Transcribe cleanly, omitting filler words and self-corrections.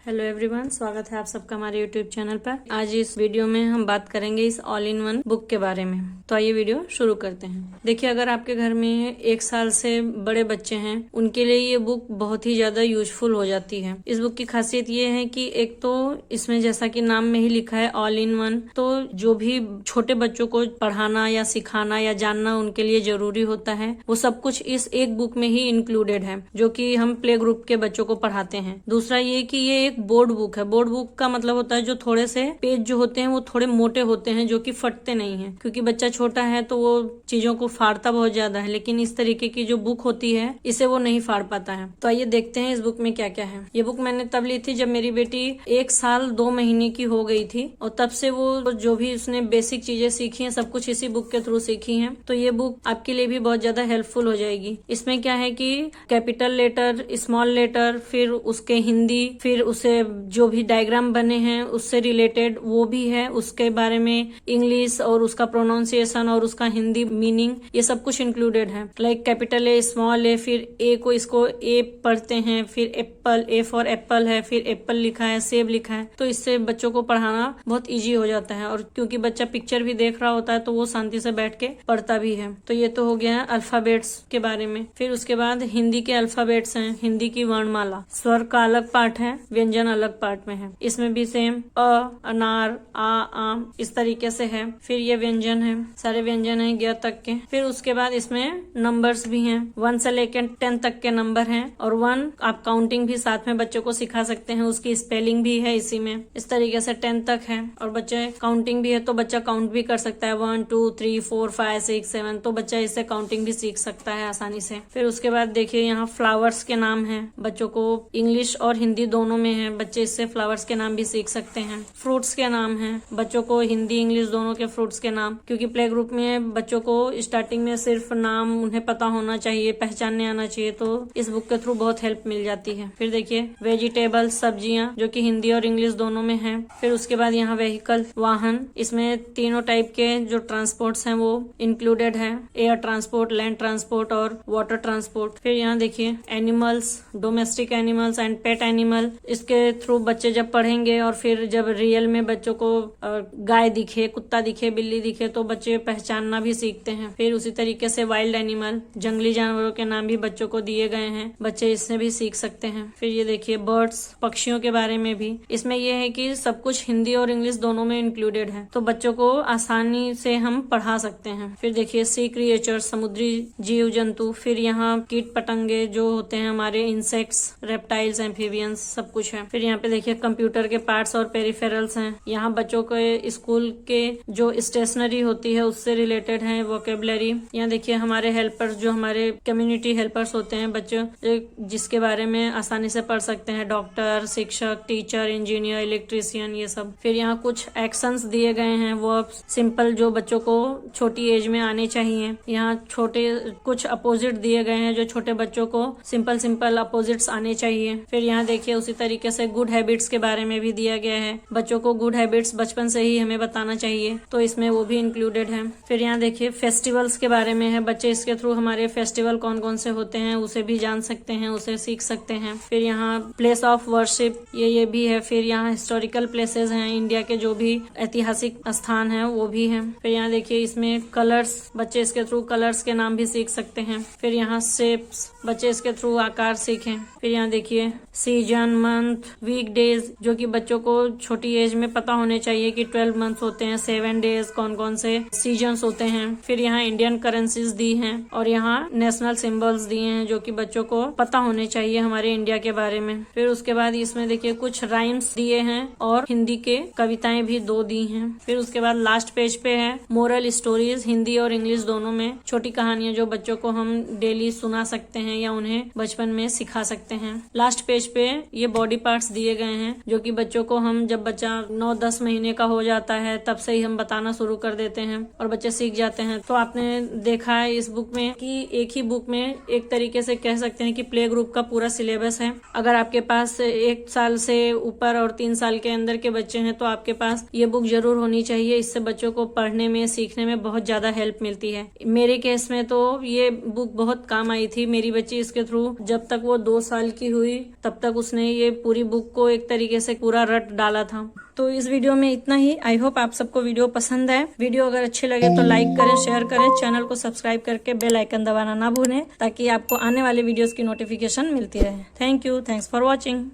Hello everyone, स्वागत है आप सबका हमारे यूट्यूब चैनल पर। आज इस वीडियो में हम बात करेंगे इस ऑल इन वन बुक के बारे में। तो आइए वीडियो शुरू करते हैं। देखिए, अगर आपके घर में 1 साल से बड़े बच्चे हैं, उनके लिए ये बुक बहुत ही ज्यादा यूजफुल हो जाती है। इस बुक की खासियत ये है कि एक तो इसमें जैसा कि नाम में ही लिखा है ऑल इन वन, तो जो भी छोटे बच्चों को पढ़ाना या सिखाना या जानना उनके लिए जरूरी होता है, वो सब कुछ इस एक बुक में ही इंक्लूडेड है, जो कि हम प्ले ग्रुप के बच्चों को पढ़ाते हैं। दूसरा ये कि ये एक बोर्ड बुक है। बोर्ड बुक का मतलब होता है जो थोड़े से पेज जो होते हैं वो थोड़े मोटे होते हैं, जो कि फटते नहीं हैं, क्योंकि बच्चा छोटा है तो वो चीजों को फाड़ता बहुत ज्यादा है। लेकिन इस तरीके की जो बुक होती है इसे वो नहीं फाड़ पाता है। तो आइए देखते हैं इस बुक में क्या क्या है। ये बुक मैंने तब ली थी जब मेरी बेटी 1 साल 2 महीने की हो गई थी, और तब से वो जो भी उसने बेसिक चीजें सीखी हैं सब कुछ इसी बुक के थ्रू सीखी हैं। तो ये बुक आपके लिए भी बहुत ज्यादा हेल्पफुल हो जाएगी। इसमें क्या है कि कैपिटल लेटर, स्मॉल लेटर, फिर उसके हिंदी, फिर उसे जो भी डायग्राम बने हैं उससे रिलेटेड वो भी है, उसके बारे में इंग्लिश और उसका प्रोनाउंसिएशन और उसका हिंदी मीनिंग, ये सब कुछ इंक्लूडेड है। लाइक कैपिटल ए, स्मॉल ए, फिर ए को इसको ए पढ़ते हैं, फिर एप्पल, ए फॉर एप्पल है, फिर एप्पल लिखा है, सेब लिखा है। तो इससे बच्चों को पढ़ाना बहुत ईजी हो जाता है, और क्योंकि बच्चा पिक्चर भी देख रहा होता है तो वो शांति से बैठ के पढ़ता भी है। तो ये तो हो गया है अल्फाबेट्स के बारे में। फिर उसके बाद हिंदी के अल्फाबेट्स हैं, हिंदी की वर्णमाला, स्वर का अलग पार्ट है, व्यंजन अलग पार्ट में है। इसमें भी सेम अ, अनार, आ, आम, इस तरीके से है। फिर ये व्यंजन है, सारे व्यंजन है ग तक के। फिर उसके बाद इसमें नंबर्स भी हैं, 1 से लेकर 10 तक के नंबर हैं, और 1 आप काउंटिंग भी साथ में बच्चों को सिखा सकते हैं, उसकी स्पेलिंग भी है इसी में। इस तरीके से 10 तक है, और बच्चे काउंटिंग भी है तो बच्चा काउंट भी कर सकता है, 1 2 3 4 5 6 7, तो बच्चा इससे काउंटिंग भी सीख सकता है आसानी से। फिर उसके बाद देखिए यहाँ फ्लावर्स के नाम है, बच्चों को इंग्लिश और हिंदी दोनों में है, बच्चे इससे फ्लावर्स के नाम भी सीख सकते हैं। फ्रूट्स के नाम हैं, बच्चों को हिंदी इंग्लिश दोनों के फ्रूट्स के नाम, क्योंकि प्ले ग्रुप में बच्चों को स्टार्टिंग में सिर्फ नाम उन्हें पता होना चाहिए, पहचानने आना चाहिए, तो इस बुक के थ्रू बहुत हेल्प मिल जाती है। फिर देखिए वेजिटेबल्स, सब्जियां, जो कि हिंदी और इंग्लिश दोनों में है। फिर उसके बाद यहाँ व्हीकल, वाहन, इसमें तीनों टाइप के जो ट्रांसपोर्ट्स हैं वो इंक्लूडेड है, एयर ट्रांसपोर्ट, लैंड ट्रांसपोर्ट और वाटर ट्रांसपोर्ट। फिर यहाँ देखिए animals, domestic animals and pet animal, इसके थ्रू बच्चे जब पढ़ेंगे और फिर जब रियल में बच्चों को गाय दिखे, कुत्ता दिखे, बिल्ली दिखे, तो बच्चे पहचानना भी सीखते हैं। फिर उसी तरीके से वाइल्ड एनिमल, जंगली जानवरों के नाम भी बच्चों को दिए गए हैं, बच्चे इससे भी सीख सकते हैं। फिर ये देखिए बर्ड्स, पक्षियों के बारे में भी इसमें यह है कि सब कुछ हिंदी और इंग्लिश दोनों में इंक्लूडेड है, तो बच्चों को आसानी से हम पढ़ा सकते हैं। फिर देखिए सी क्रिएचर, समुद्री जीव जंतु, फिर यहाँ कीट पतंगे जो होते हैं हमारे, इंसेक्ट्स, रेप्टाइल्स, एम्फीबियंस, सब कुछ है। फिर यहाँ पे देखिए कंप्यूटर के पार्ट्स और पेरिफेरल्स हैं। यहाँ बच्चों के स्कूल के जो स्टेशनरी होती है उससे रिलेटेड है, वोकेबलरी। यहाँ देखिए हमारे हेल्पर्स, जो हमारे कम्युनिटी हेल्पर्स होते हैं, बच्चों जिसके बारे में आसानी से पढ़ सकते हैं, डॉक्टर, शिक्षक, टीचर, इंजीनियर, इलेक्ट्रीशियन, ये सब। फिर यहाँ कुछ एक्शंस दिए गए हैं, वर्ब्स, सिंपल, जो बच्चों को छोटी एज में आने चाहिए। यहाँ छोटे कुछ अपोजिट दिए गए हैं, जो छोटे बच्चों को सिंपल अपोजिट्स आने चाहिए। फिर यहाँ देखिए उसी तरीके से गुड हैबिट्स के बारे में भी दिया गया है, बच्चों को गुड हैबिट्स बचपन से ही हमें बताना चाहिए, तो इसमें वो भी इंक्लूडेड है। फिर यहाँ देखिए फेस्टिवल्स के बारे में है, बच्चे इसके थ्रू हमारे फेस्टिवल कौन कौन से होते हैं उसे भी जान सकते हैं, उसे सीख सकते हैं। फिर यहाँ प्लेस ऑफ वर्शिप, ये भी है। फिर यहाँ हिस्टोरिकल प्लेसेस हैं, इंडिया के जो भी ऐतिहासिक स्थान है वो भी है। फिर यहाँ देखिए इसमें कलर्स, बच्चे इसके थ्रू कलर्स के नाम भी सीख सकते हैं। फिर यहाँ शेप्स, बच्चे इसके थ्रू आकार सीखें। फिर यहाँ देखिए सीजन, मंथ, वीक डेज, जो कि बच्चों को छोटी एज में पता होने चाहिए कि 12 मंथ्स होते हैं, 7 डेज, कौन कौन से सीजन्स होते हैं। फिर यहाँ इंडियन करेंसीज दी हैं, और यहाँ नेशनल सिंबल्स दिए हैं, जो कि बच्चों को पता होने चाहिए हमारे इंडिया के बारे में। फिर उसके बाद इसमें देखिए कुछ राइम्स दिए हैं, और हिंदी के कविताएं भी 2 दी हैं। फिर उसके बाद लास्ट पेज पे है मोरल स्टोरीज, हिंदी और इंग्लिश दोनों में, छोटी कहानियां जो बच्चों को हम डेली सुना सकते हैं या उन्हें बचपन में सिखा सकते हैं। लास्ट पेज पे ये बॉडी पार्ट्स दिए गए हैं, जो कि बच्चों को हम, जब बच्चा 9-10 महीने का हो जाता है तब से ही हम बताना शुरू कर देते हैं और बच्चे सीख जाते हैं। तो आपने देखा है इस बुक में कि एक ही बुक में एक तरीके से कह सकते हैं कि प्ले ग्रुप का पूरा सिलेबस है। अगर आपके पास 1 साल से ऊपर और 3 साल के अंदर के बच्चे हैं तो आपके पास ये बुक जरूर होनी चाहिए, इससे बच्चों को पढ़ने में, सीखने में बहुत ज्यादा हेल्प मिलती है। मेरे केस में तो ये बुक बहुत काम आई थी। मेरी बच्ची इसके थ्रू जब तक वो 2 साल साल की हुई तब तक उसने ये पूरी बुक को एक तरीके से पूरा रट डाला था। तो इस वीडियो में इतना ही। आई होप आप सबको वीडियो पसंद आए। वीडियो अगर अच्छे लगे तो लाइक करें, शेयर करें, चैनल को सब्सक्राइब करके बेल आइकन दबाना ना भूलें ताकि आपको आने वाले वीडियोस की नोटिफिकेशन मिलती रहे। Thank you, thanks for watching.